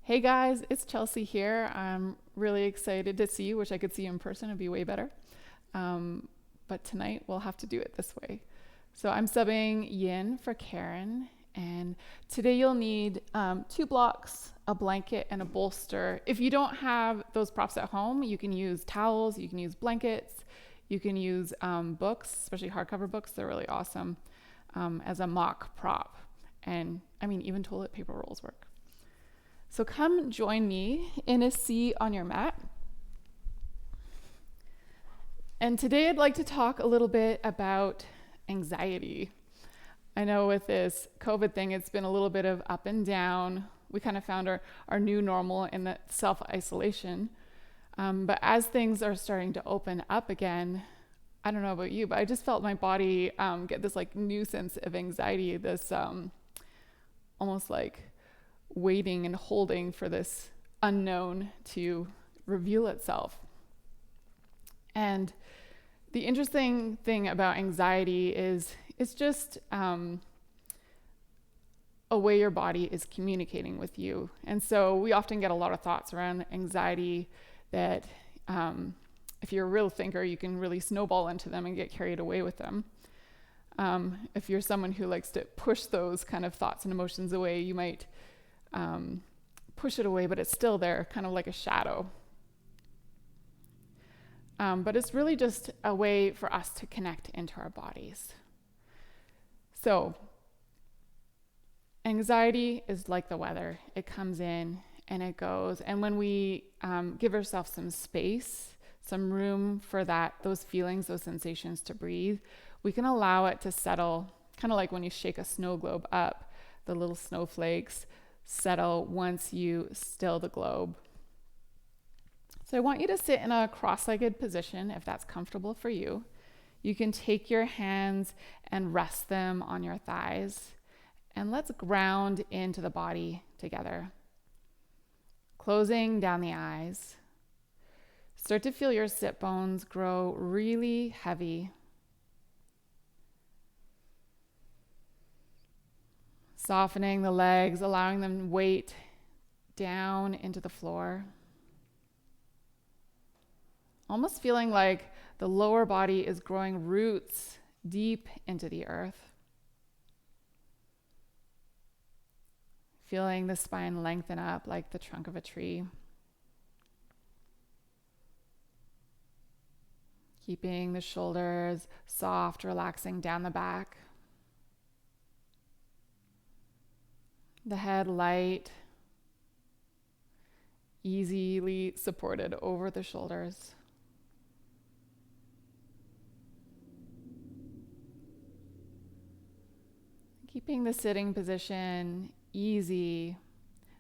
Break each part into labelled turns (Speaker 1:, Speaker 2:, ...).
Speaker 1: Hey guys, it's Chelsea here. I'm really excited to see you. Wish I could see you in person, it'd be way better. Um, but tonight we'll have to do it this way. So I'm subbing Yin for Karen, and today you'll need two blocks, a blanket, and a bolster. If you don't have those props at home, you can use towels, you can use blankets, you can use books, especially hardcover books. They're really awesome as a mock prop. And I mean, even toilet paper rolls work. So come join me in a seat on your mat. And today I'd like to talk a little bit about anxiety. I know with this COVID thing, it's been a little bit of up and down. We kind of found our new normal in that self-isolation. But as things are starting to open up again, I don't know about you, but I just felt my body get this like new sense of anxiety, this almost like waiting and holding for this unknown to reveal itself. And the interesting thing about anxiety is it's just a way your body is communicating with you. And so we often get a lot of thoughts around anxiety that if you're a real thinker, you can really snowball into them and get carried away with them. If you're someone who likes to push those kind of thoughts and emotions away, you might push it away, but it's still there, kind of like a shadow. But it's really just a way for us to connect into our bodies. So, anxiety is like the weather. It comes in and it goes. And when we give ourselves some space, some room for those feelings, those sensations to breathe, we can allow it to settle, kind of like when you shake a snow globe up, the little snowflakes settle once you still the globe. So I want you to sit in a cross-legged position if that's comfortable for you. You can take your hands and rest them on your thighs, and let's ground into the body together. Closing down the eyes. Start to feel your sit bones grow really heavy. Softening the legs, allowing them weight down into the floor. Almost feeling like the lower body is growing roots deep into the earth. Feeling the spine lengthen up like the trunk of a tree. Keeping the shoulders soft, relaxing down the back. The head light, easily supported over the shoulders. Keeping the sitting position easy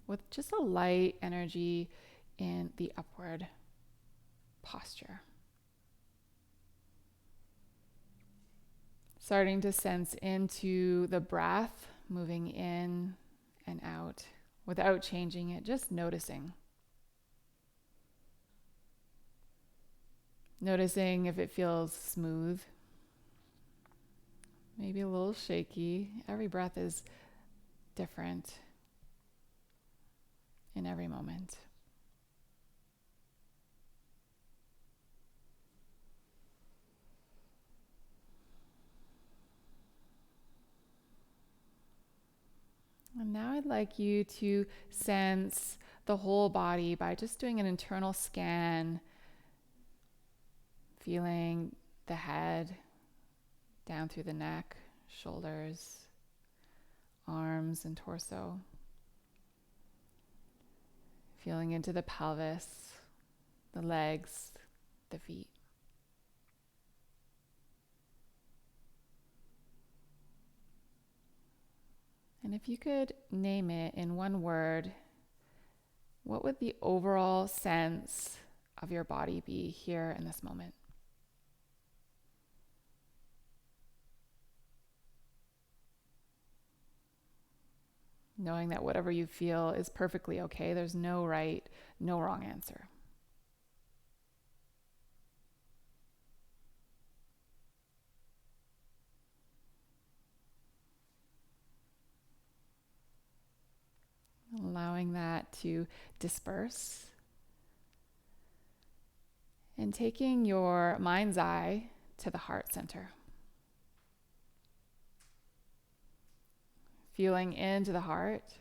Speaker 1: with just a light energy in the upward posture. Starting to sense into the breath, moving in and out without changing it, just noticing. Noticing if it feels smooth, maybe a little shaky. Every breath is different in every moment. And now I'd like you to sense the whole body by just doing an internal scan, feeling the head down through the neck, shoulders, arms, and torso. Feeling into the pelvis, the legs, the feet. And if you could name it in one word, what would the overall sense of your body be here in this moment? Knowing that whatever you feel is perfectly okay. There's no right, no wrong answer. allowing that to disperse. And taking your mind's eye to the heart center. Feeling into the heart.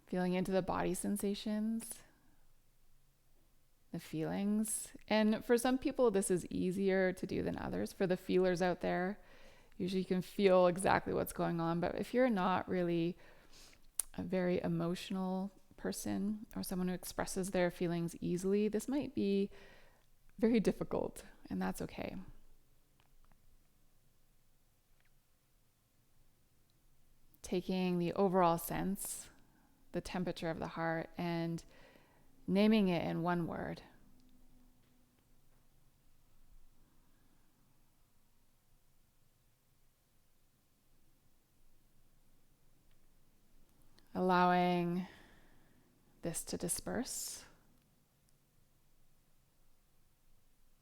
Speaker 1: Feeling into the body sensations. The feelings. And for some people, this is easier to do than others. For the feelers out there, usually you can feel exactly what's going on. But if you're not really a very emotional person or someone who expresses their feelings easily, this might be very difficult, and that's okay. Taking the overall sense, the temperature of the heart, and naming it in one word. Allowing this to disperse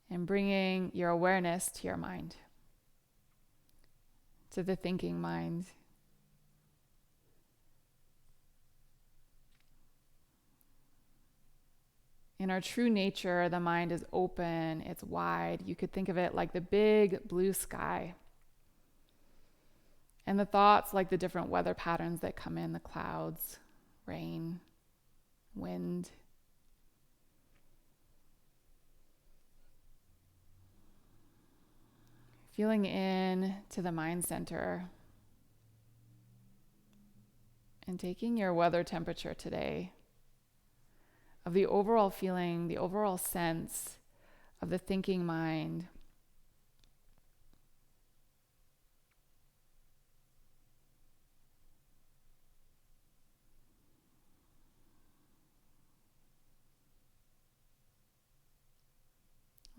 Speaker 1: and bringing your awareness to your mind, to the thinking mind. In our true nature, the mind is open, it's wide. You could think of it like the big blue sky. And the thoughts like the different weather patterns that come in, the clouds, rain, wind. Feeling in to the mind center and taking your weather temperature today of the overall feeling, the overall sense of the thinking mind.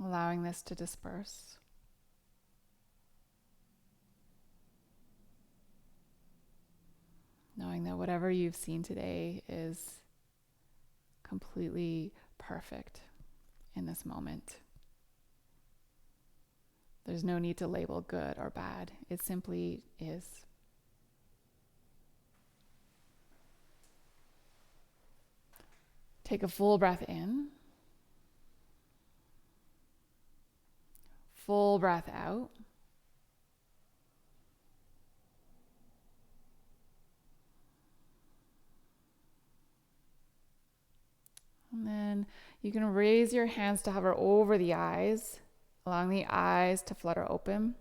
Speaker 1: Allowing this to disperse. Knowing that whatever you've seen today is completely perfect in this moment. There's no need to label good or bad. It simply is. Take a full breath in. Full breath out. And then you can raise your hands to hover over the eyes, allowing the eyes to flutter open,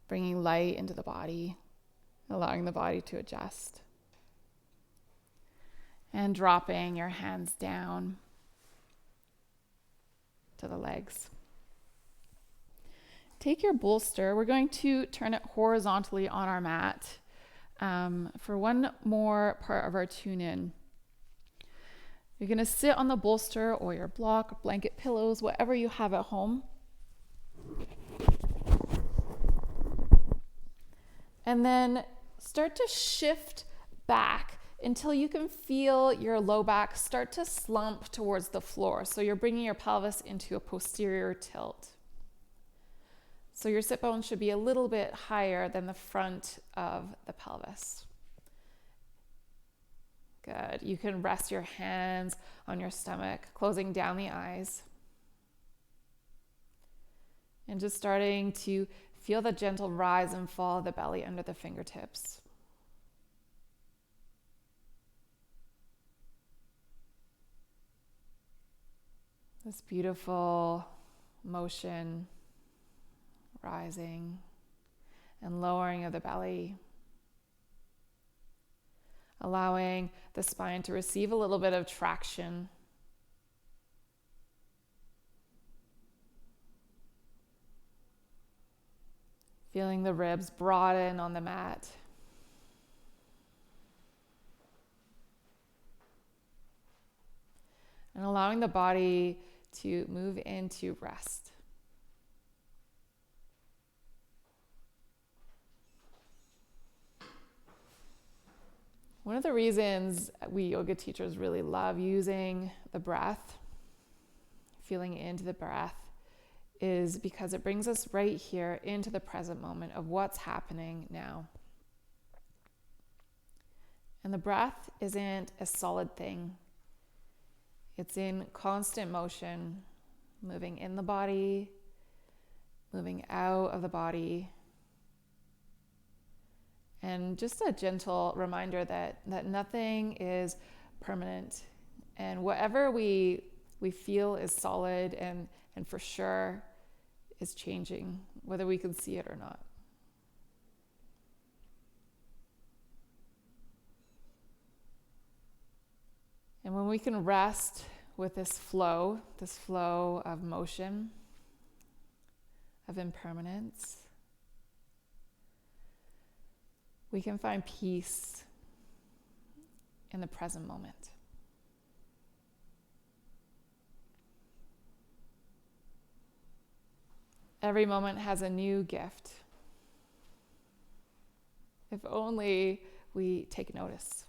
Speaker 1: bringing light into the body, allowing the body to adjust. And dropping your hands down to the legs. Take your bolster. We're going to turn it horizontally on our mat for one more part of our tune-in. You're going to sit on the bolster or your block, blanket, pillows, whatever you have at home. And then start to shift back until you can feel your low back start to slump towards the floor. So you're bringing your pelvis into a posterior tilt. So your sit bone should be a little bit higher than the front of the pelvis. Good. You can rest your hands on your stomach, closing down the eyes. And just starting to feel the gentle rise and fall of the belly under the fingertips. This beautiful motion, rising and lowering of the belly. Allowing the spine to receive a little bit of traction. Feeling the ribs broaden on the mat. And allowing the body to move into rest. One of the reasons we yoga teachers really love using the breath, feeling into the breath, is because it brings us right here into the present moment of what's happening now. And the breath isn't a solid thing. It's in constant motion, moving in the body, moving out of the body. And just a gentle reminder that nothing is permanent. And whatever we feel is solid and for sure is changing, whether we can see it or not. And when we can rest with this flow of motion, of impermanence, we can find peace in the present moment. Every moment has a new gift. If only we take notice.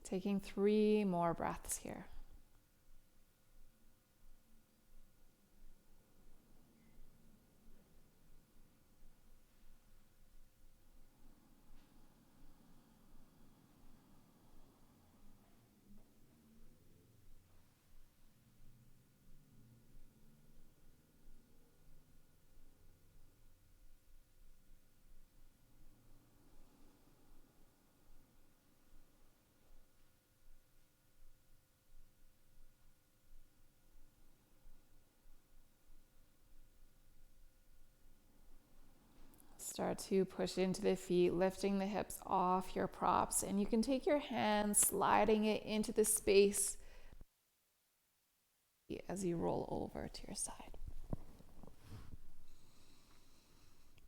Speaker 1: Taking 3 more breaths here. Start to push into the feet, lifting the hips off your props, and you can take your hand, sliding it into the space as you roll over to your side.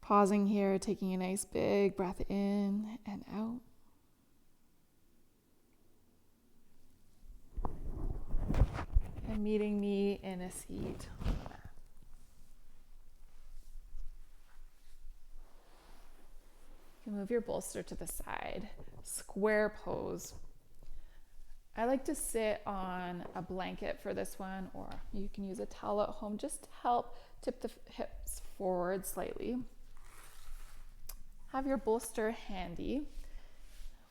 Speaker 1: Pausing here, taking a nice big breath in and out. And meeting me in a seat. You can move your bolster to the side. Square pose. I like to sit on a blanket for this one, or you can use a towel at home just to help tip the hips forward slightly. Have your bolster handy.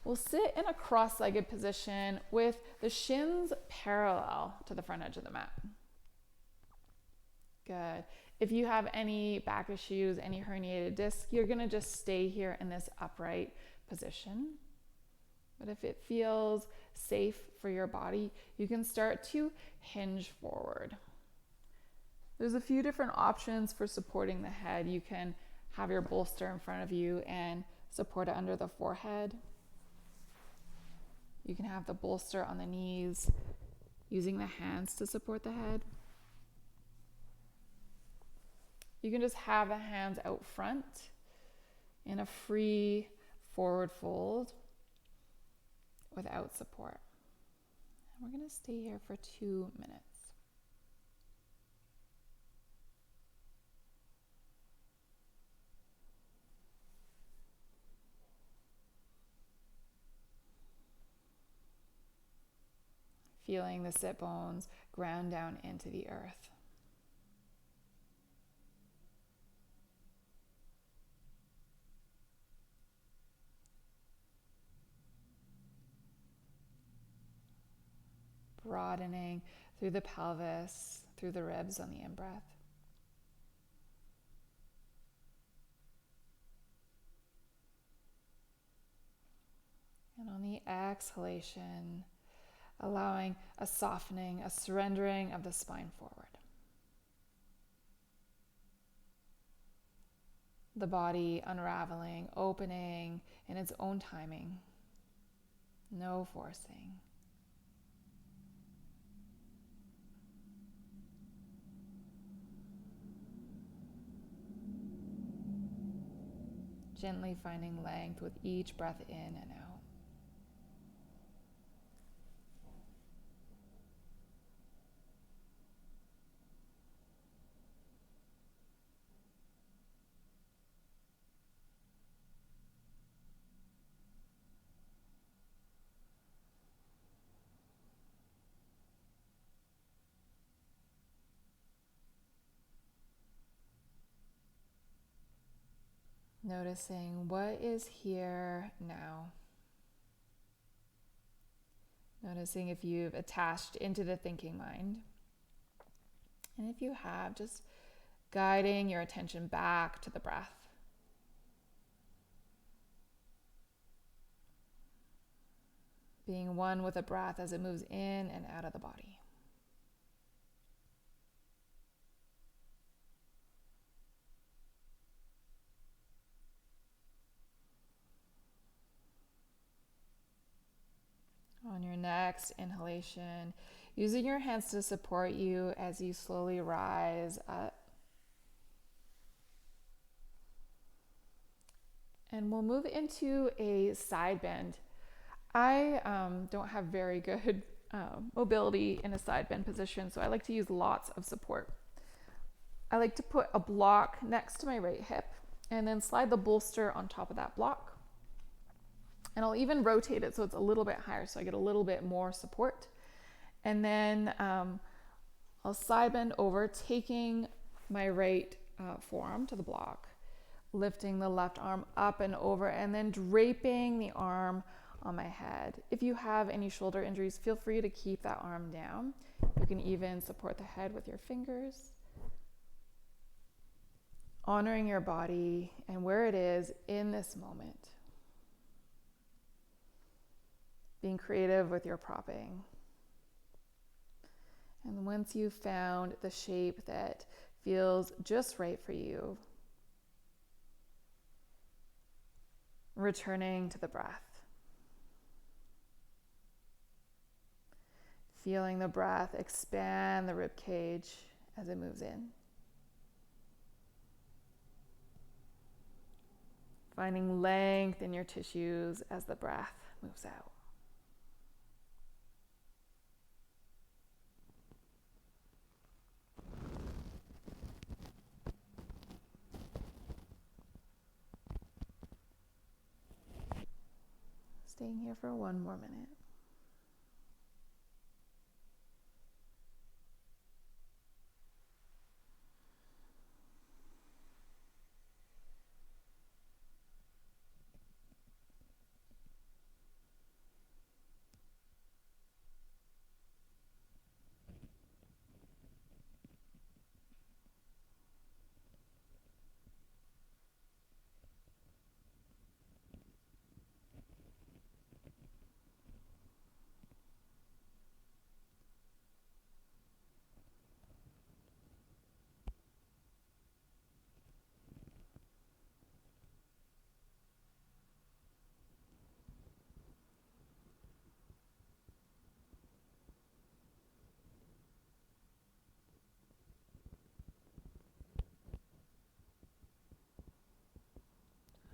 Speaker 1: We'll sit in a cross-legged position with the shins parallel to the front edge of the mat. Good. If you have any back issues, any herniated discs, you're going to just stay here in this upright position. But if it feels safe for your body, you can start to hinge forward. There's a few different options for supporting the head. You can have your bolster in front of you and support it under the forehead. You can have the bolster on the knees, using the hands to support the head. You can just have the hands out front in a free forward fold without support. And we're going to stay here for 2 minutes. Feeling the sit bones ground down into the earth. Broadening through the pelvis, through the ribs on the in-breath. And on the exhalation, allowing a softening, a surrendering of the spine forward. The body unraveling, opening in its own timing. No forcing. Gently finding length with each breath in and out. Noticing what is here now. Noticing if you've attached into the thinking mind. And if you have, just guiding your attention back to the breath. Being one with the breath as it moves in and out of the body. On your next inhalation, using your hands to support you as you slowly rise up. And we'll move into a side bend. I don't have very good mobility in a side bend position, so I like to use lots of support. I like to put a block next to my right hip and then slide the bolster on top of that block. And I'll even rotate it so it's a little bit higher so I get a little bit more support. And then I'll side bend over, taking my right forearm to the block, lifting the left arm up and over, and then draping the arm on my head. If you have any shoulder injuries, feel free to keep that arm down. You can even support the head with your fingers. Honoring your body and where it is in this moment. Being creative with your propping. And once you've found the shape that feels just right for you, returning to the breath. Feeling the breath expand the rib cage as it moves in. Finding length in your tissues as the breath moves out. Staying here for one more minute.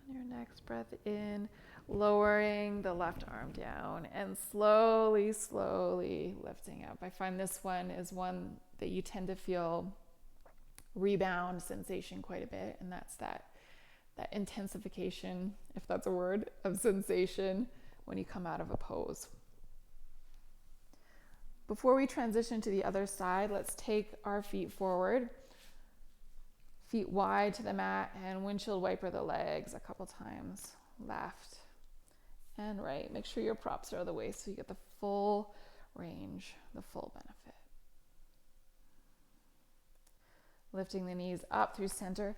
Speaker 1: Your next breath in, lowering the left arm down and slowly, slowly lifting up. I find this one is one that you tend to feel rebound sensation quite a bit, and that's that intensification, if that's a word, of sensation when you come out of a pose. Before we transition to the other side, let's take our feet forward. Feet wide to the mat and windshield wiper the legs a couple times. Left and right. Make sure your props are out of the way so you get the full range, the full benefit. Lifting the knees up through center.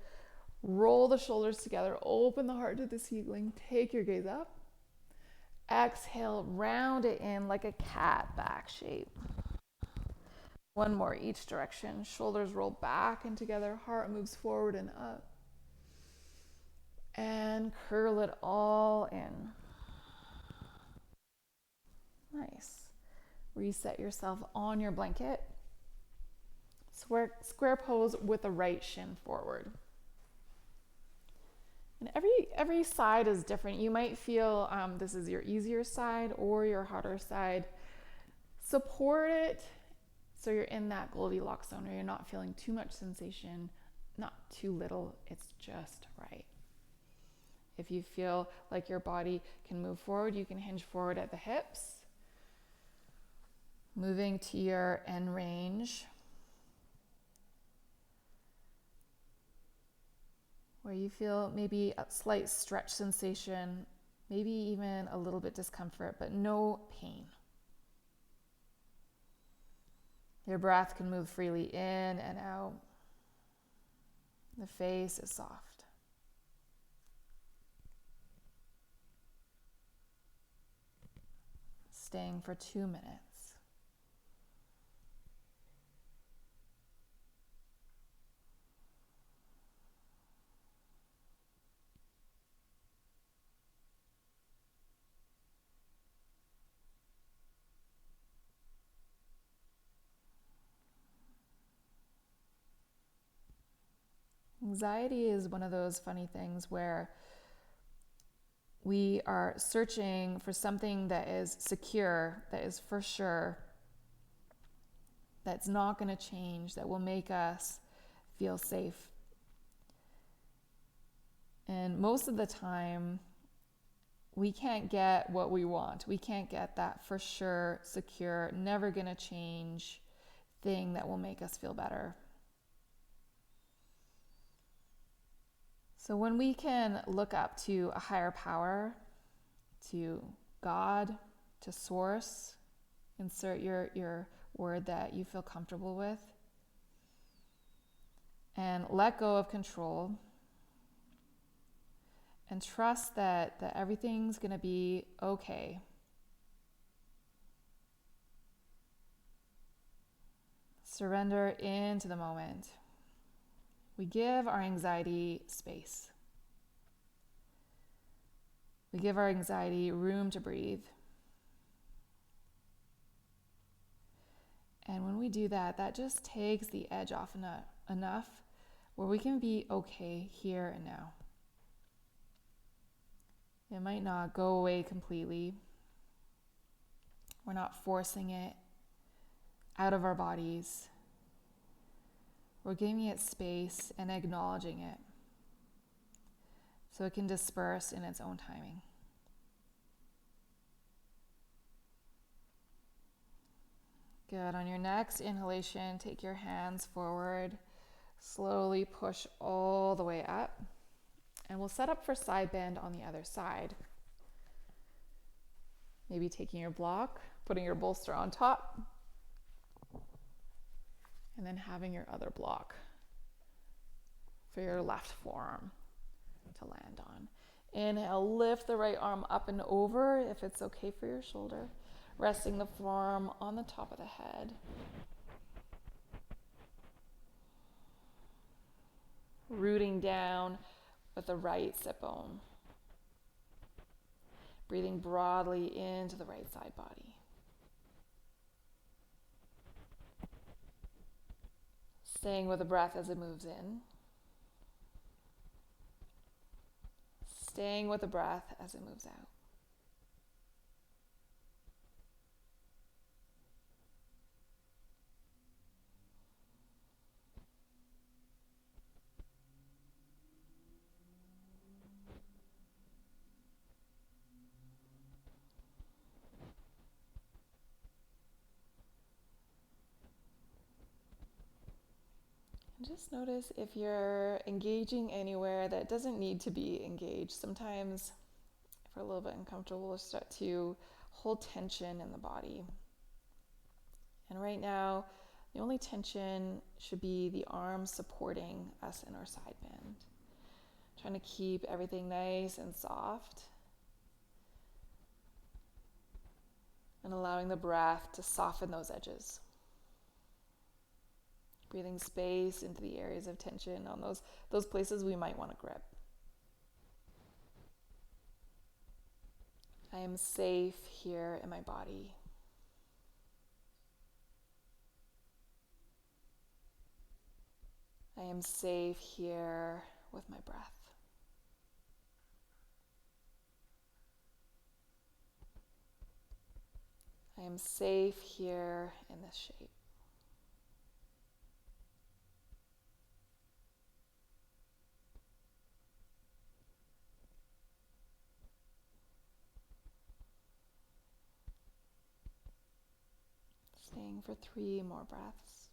Speaker 1: Roll the shoulders together. Open the heart to the ceiling. Take your gaze up. Exhale, round it in like a cat back shape. One more each direction. Shoulders roll back and together. Heart moves forward and up. And curl it all in. Nice. Reset yourself on your blanket. Square pose with the right shin forward. And every side is different. You might feel this is your easier side or your harder side. Support it so you're in that Goldilocks zone where you're not feeling too much sensation, not too little, it's just right. If you feel like your body can move forward, you can hinge forward at the hips. Moving to your end range. where you feel maybe a slight stretch sensation, maybe even a little bit discomfort, but no pain. Your breath can move freely in and out. The face is soft. Staying for 2 minutes. Anxiety is one of those funny things where we are searching for something that is secure, that is for sure, that's not going to change, that will make us feel safe. And most of the time, we can't get what we want. We can't get that for sure, secure, never going to change thing that will make us feel better. So when we can look up to a higher power, to God, to Source, insert your word that you feel comfortable with, and let go of control, and trust that everything's going to be okay. Surrender into the moment. We give our anxiety space. We give our anxiety room to breathe. And when we do that, that just takes the edge off enough where we can be okay here and now. It might not go away completely. We're not forcing it out of our bodies. We're giving it space and acknowledging it so it can disperse in its own timing. Good. On your next inhalation, take your hands forward. Slowly push all the way up. And we'll set up for side bend on the other side. Maybe taking your block, putting your bolster on top, and then having your other block for your left forearm to land on. Inhale, lift the right arm up and over if it's okay for your shoulder. Resting the forearm on the top of the head. Rooting down with the right sit bone. Breathing broadly into the right side body. Staying with the breath as it moves in. Staying with the breath as it moves out. And just notice if you're engaging anywhere that doesn't need to be engaged. Sometimes, if we're a little bit uncomfortable, we'll start to hold tension in the body. And right now, the only tension should be the arms supporting us in our side bend. Trying to keep everything nice and soft. And allowing the breath to soften those edges. Breathing space into the areas of tension on those places we might want to grip. I am safe here in my body. I am safe here with my breath. I am safe here in this shape. Staying for 3 more breaths.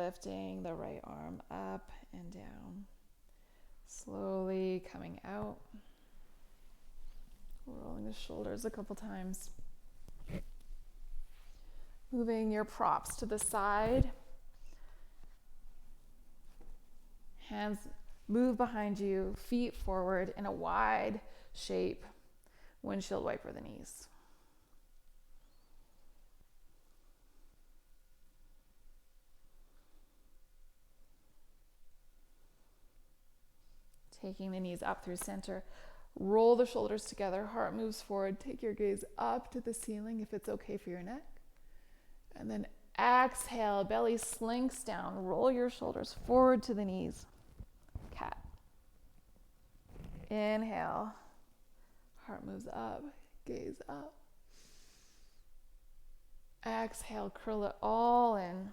Speaker 1: lifting the right arm up and down. Slowly coming out. Rolling the shoulders a couple times. Moving your props to the side. Hands move behind you, feet forward in a wide shape. Windshield wiper the knees. Taking the knees up through center. Roll the shoulders together, heart moves forward. Take your gaze up to the ceiling if it's okay for your neck. And then exhale, belly slinks down. Roll your shoulders forward to the knees. Cat. Inhale. Heart moves up, gaze up. Exhale, curl it all in.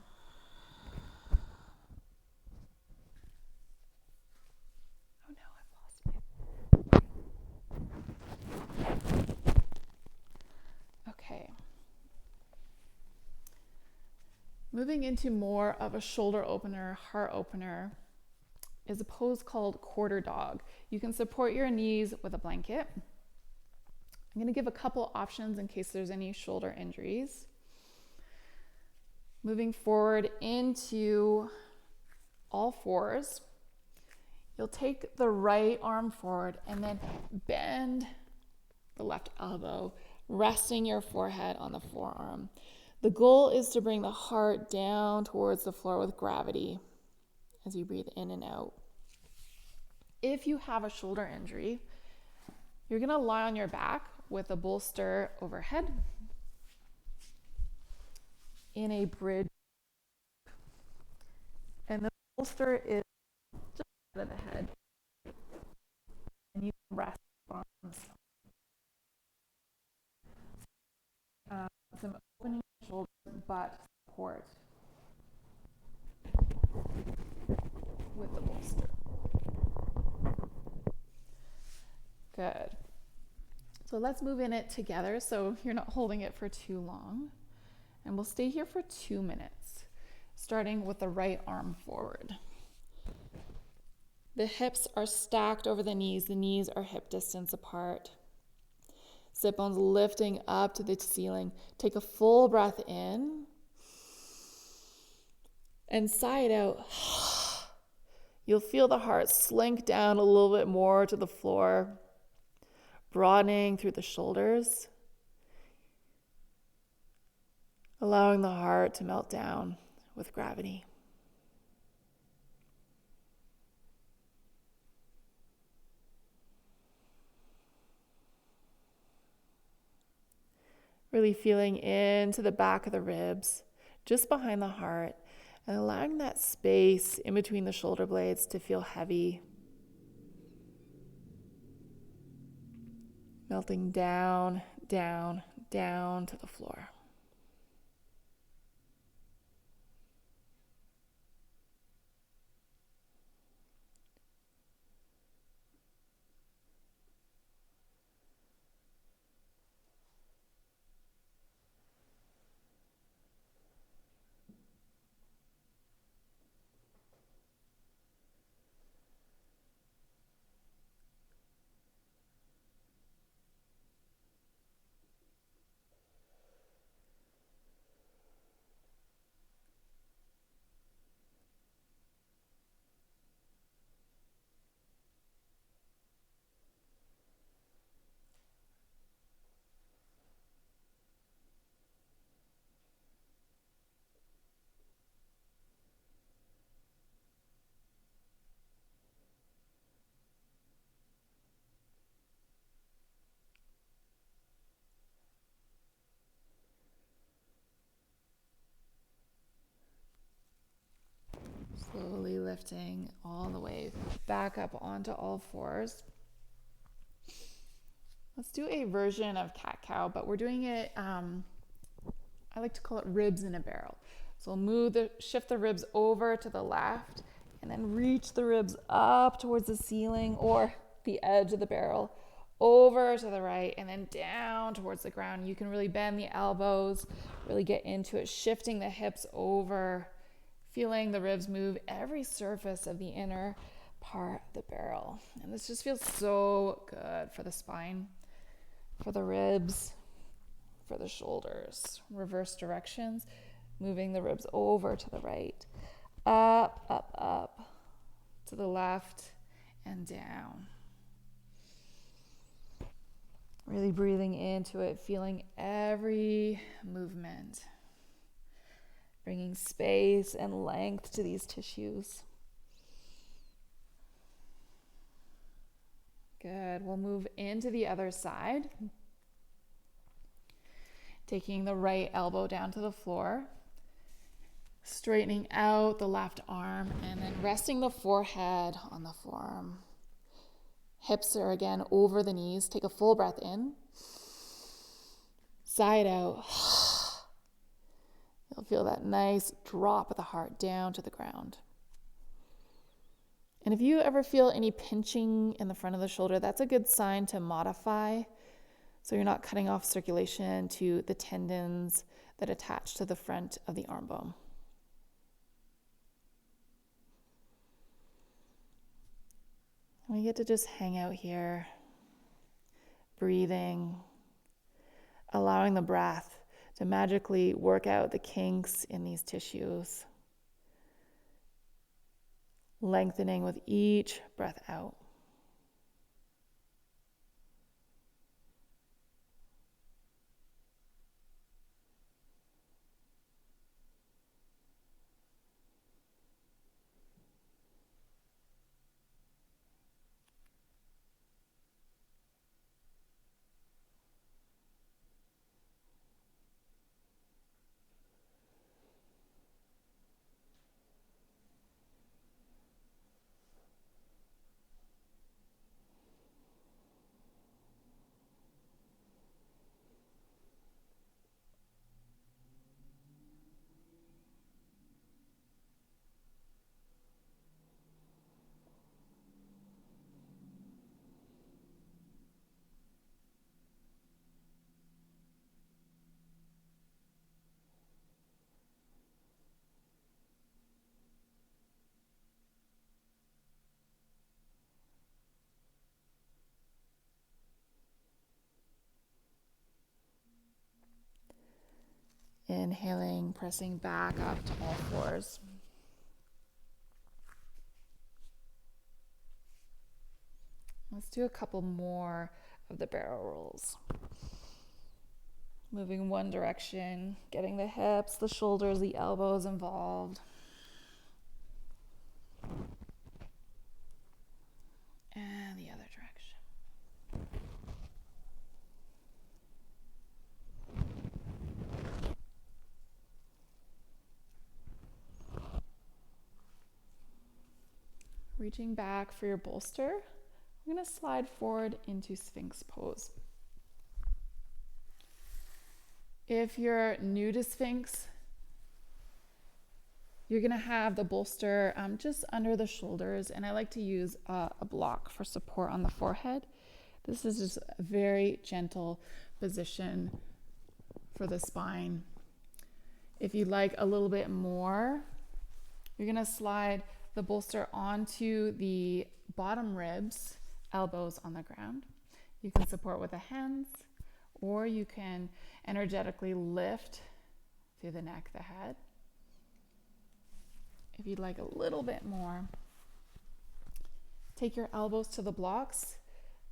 Speaker 1: Oh no, I've lost it. Okay. Moving into more of a shoulder opener, heart opener, is a pose called quarter dog. You can support your knees with a blanket. I'm going to give a couple options in case there's any shoulder injuries. Moving forward into all fours. You'll take the right arm forward and then bend the left elbow, resting your forehead on the forearm. The goal is to bring the heart down towards the floor with gravity as you breathe in and out. If you have a shoulder injury, you're going to lie on your back with a bolster overhead in a bridge. And the bolster is just out of the head. And you can rest your arms. Some opening shoulders, butt support with the bolster. Good. So let's move in it together so you're not holding it for too long. And we'll stay here for 2 minutes, starting with the right arm forward. The hips are stacked over the knees are hip distance apart. Sit bones lifting up to the ceiling. Take a full breath in and sigh it out. You'll feel the heart slink down a little bit more to the floor, broadening through the shoulders, allowing the heart to melt down with gravity. Really feeling into the back of the ribs, just behind the heart, and allowing that space in between the shoulder blades to feel heavy. Melting down, down, down to the floor. Slowly lifting all the way back up onto all fours. Let's do a version of cat-cow, but we're doing it, I like to call it ribs in a barrel. So we'll shift the ribs over to the left and then reach the ribs up towards the ceiling or the edge of the barrel, over to the right and then down towards the ground. You can really bend the elbows, really get into it, shifting the hips over, Feeling the ribs move every surface of the inner part of the barrel. And this just feels so good for the spine, for the ribs, for the shoulders. Reverse directions, moving the ribs over to the right, up, up, up, to the left, and down. Really breathing into it, feeling every movement, bringing space and length to these tissues. Good. We'll move into the other side, taking the right elbow down to the floor, straightening out the left arm, and then resting the forehead on the forearm. Hips are again over the knees. Take a full breath in. Sigh it out. You'll feel that nice drop of the heart down to the ground. And if you ever feel any pinching in the front of the shoulder, that's a good sign to modify, so you're not cutting off circulation to the tendons that attach to the front of the arm bone. We get to just hang out here, breathing, allowing the breath to magically work out the kinks in these tissues, lengthening with each breath out. Inhaling, pressing back up to all fours. Let's do a couple more of the barrel rolls. Moving one direction, getting the hips, the shoulders, the elbows involved. And the other direction. Reaching back for your bolster, we're going to slide forward into Sphinx pose. If you're new to Sphinx, you're going to have the bolster just under the shoulders, and I like to use a block for support on the forehead. This is just a very gentle position for the spine. If you'd like a little bit more, you're going to slide the bolster onto the bottom ribs, elbows on the ground. You can support with the hands, or you can energetically lift through the neck, the head. If you'd like a little bit more, take your elbows to the blocks.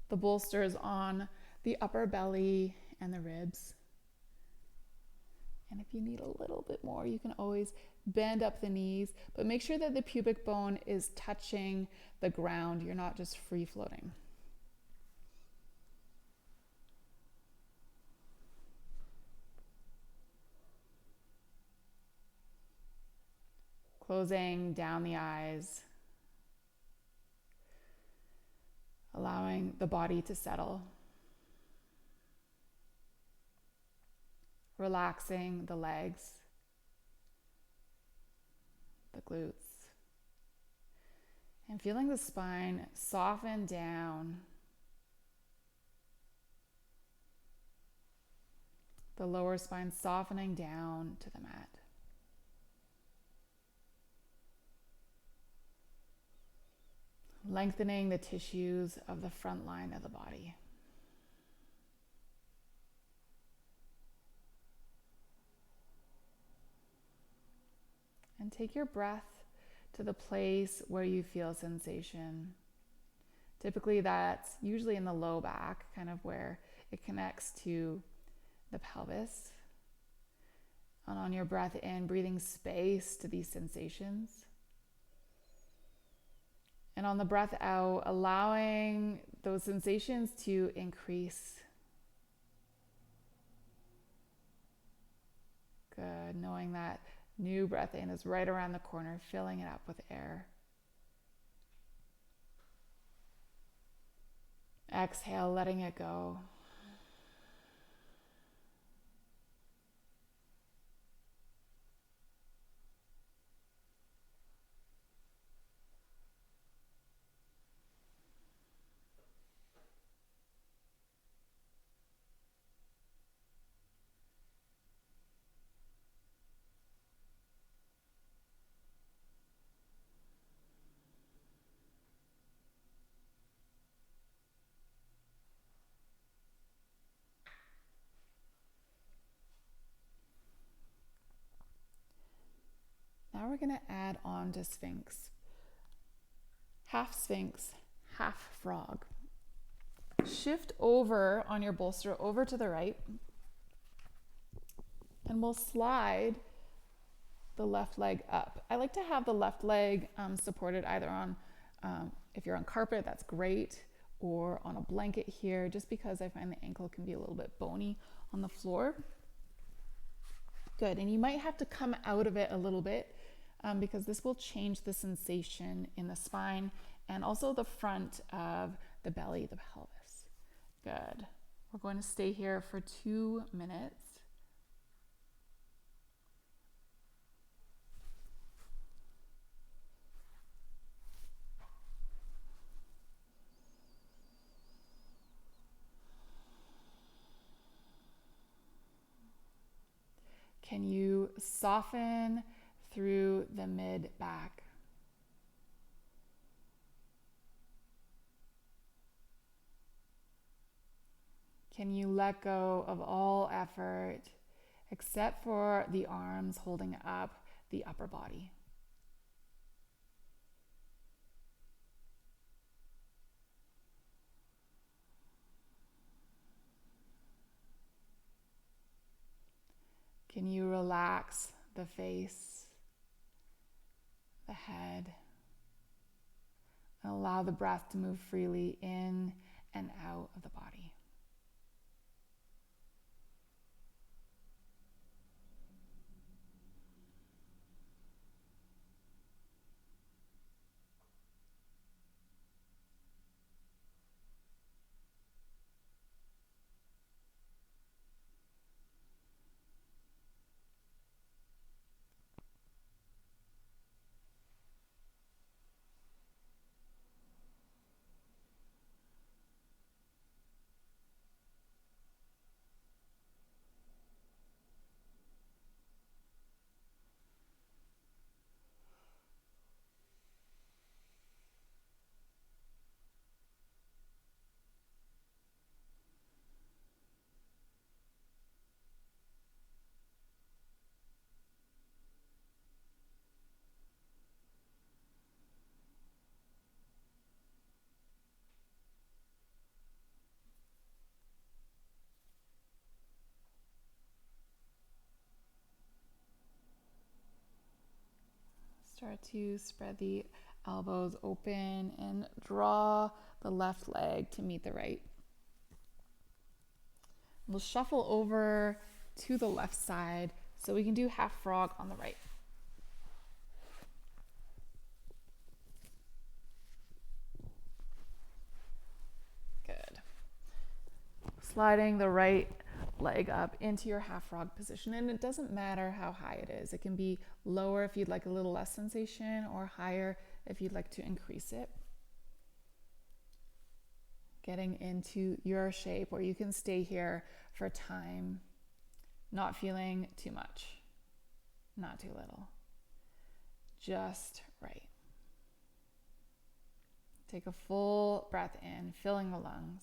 Speaker 1: The bolster is on the upper belly and the ribs. And if you need a little bit more, you can always bend up the knees, but make sure that the pubic bone is touching the ground. You're not just free floating. Closing down the eyes, allowing the body to settle. Relaxing the legs, the glutes, and feeling the spine soften down, the lower spine softening down to the mat. lengthening the tissues of the front line of the body. And take your breath to the place where you feel sensation. Typically that's usually in the low back, kind of where it connects to the pelvis. And on your breath in, breathing space to these sensations. And on the breath out, allowing those sensations to increase. Good. Knowing that new breath in is right around the corner, filling it up with air. Exhale, letting it go. Now we're going to add on to Sphinx. Half Sphinx, half frog. Shift over on your bolster over to the right, and we'll slide the left leg up. I like to have the left leg supported either on, if you're on carpet, that's great, or on a blanket here, just because I find the ankle can be a little bit bony on the floor. Good, and you might have to come out of it a little bit because this will change the sensation in the spine and also the front of the belly, the pelvis. Good. We're going to stay here for 2 minutes. Can you soften through the mid back? Can you let go of all effort except for the arms holding up the upper body? Can you relax the face, the head, and allow the breath to move freely in and out of the body? Start to spread the elbows open and draw the left leg to meet the right. We'll shuffle over to the left side so we can do half frog on the right. Good. Sliding the right leg up into your half frog position, and it doesn't matter how high it is. It can be lower if you'd like a little less sensation, or higher if you'd like to increase it. Getting into your shape where you can stay here for time, not feeling too much, not too little, just right. Take a full breath in, filling the lungs.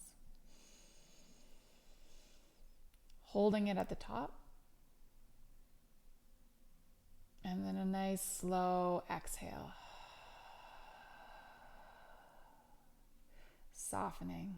Speaker 1: Holding it at the top. And then a nice slow exhale. Softening.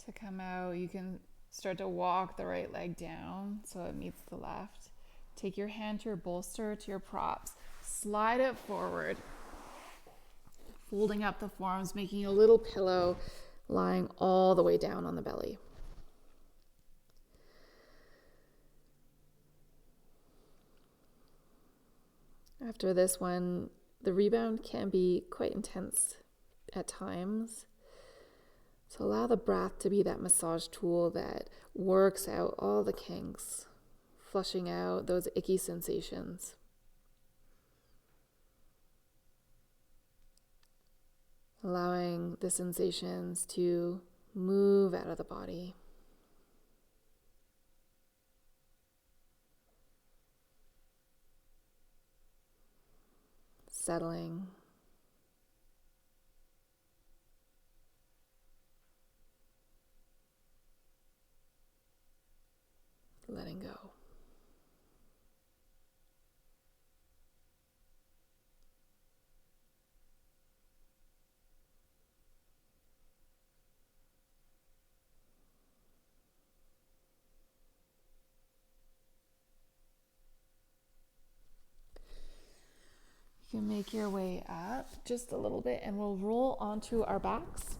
Speaker 1: To come out, you can start to walk the right leg down so it meets the left. Take your hand to your bolster, to your props. Slide it forward. Folding up the forearms, making a little pillow, lying all the way down on the belly. After this one, the rebound can be quite intense at times. So allow the breath to be that massage tool that works out all the kinks, flushing out those icky sensations. Allowing the sensations to move out of the body. Settling. Letting go. You can make your way up just a little bit and we'll roll onto our backs.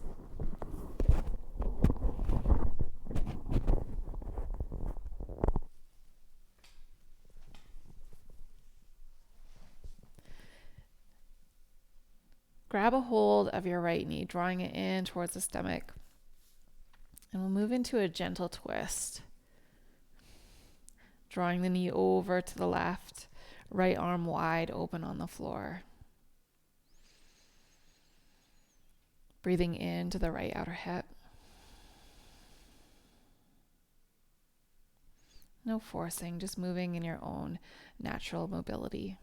Speaker 1: Grab a hold of your right knee, drawing it in towards the stomach. And we'll move into a gentle twist. Drawing the knee over to the left, right arm wide open on the floor. Breathing into the right outer hip. No forcing, just moving in your own natural mobility.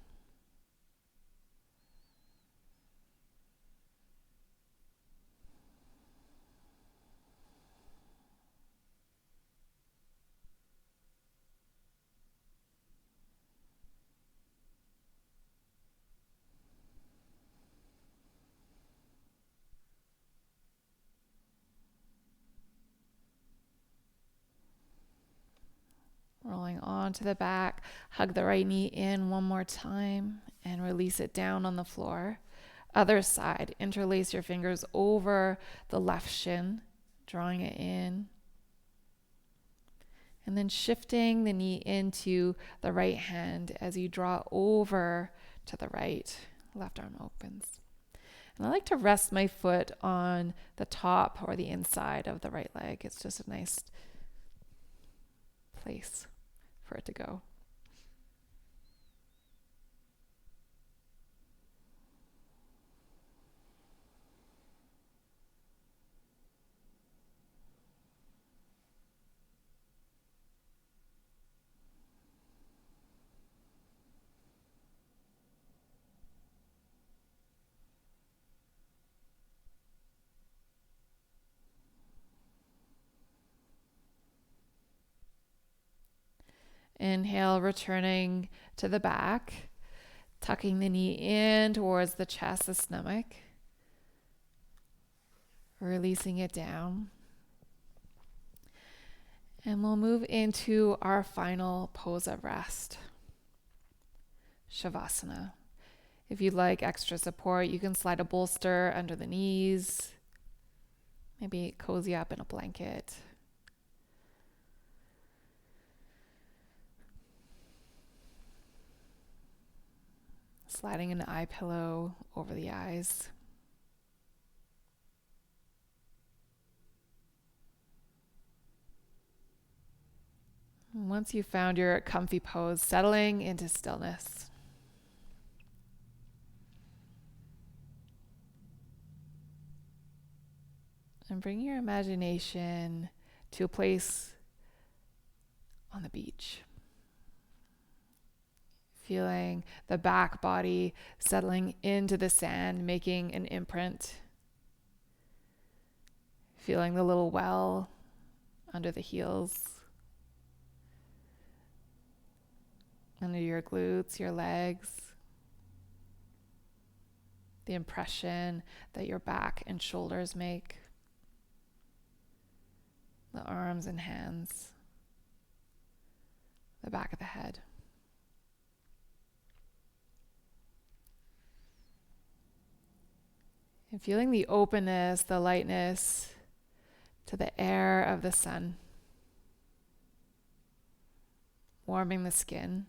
Speaker 1: Rolling onto the back, hug the right knee in one more time and release it down on the floor. Other side, interlace your fingers over the left shin, drawing it in. And then shifting the knee into the right hand as you draw over to the right. Left arm opens. And I like to rest my foot on the top or the inside of the right leg. It's just a nice place for it to go. Inhale, returning to the back, tucking the knee in towards the chest, the stomach, releasing it down. And we'll move into our final pose of rest, Shavasana. If you'd like extra support, you can slide a bolster under the knees, maybe cozy up in a blanket. Sliding an eye pillow over the eyes. And once you've found your comfy pose, settling into stillness. And bring your imagination to a place on the beach. Feeling the back body settling into the sand, making an imprint. Feeling the little well under the heels, under your glutes, your legs. The impression that your back and shoulders make. The arms and hands. The back of the head. And feeling the openness, the lightness to the air of the sun. Warming the skin.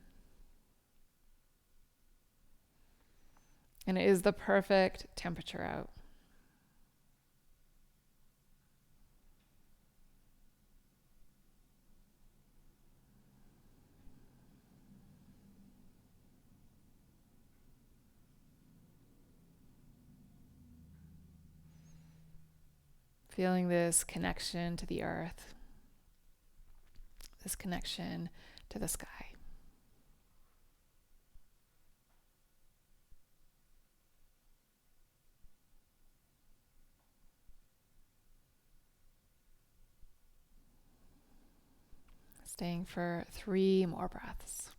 Speaker 1: And it is the perfect temperature out. Feeling this connection to the earth, this connection to the sky. Staying for 3 more breaths.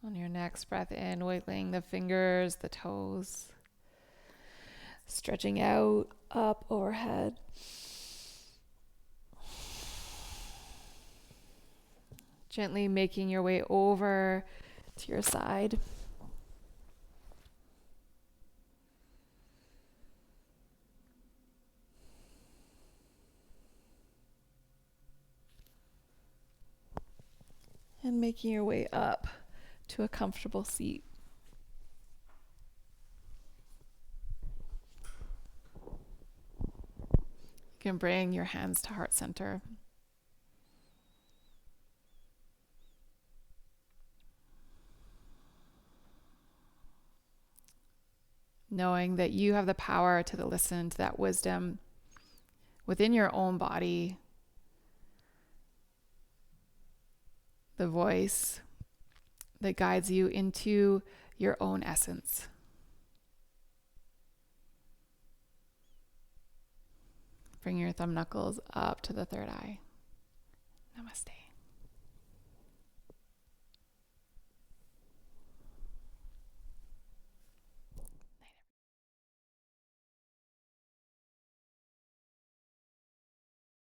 Speaker 1: On your next breath in, wiggling the fingers, the toes, stretching out, up, overhead. Gently making your way over to your side. And making your way up to a comfortable seat. You can bring your hands to heart center. Knowing that you have the power to listen to that wisdom within your own body, the voice that guides you into your own essence. Bring your thumb knuckles up to the third eye. Namaste.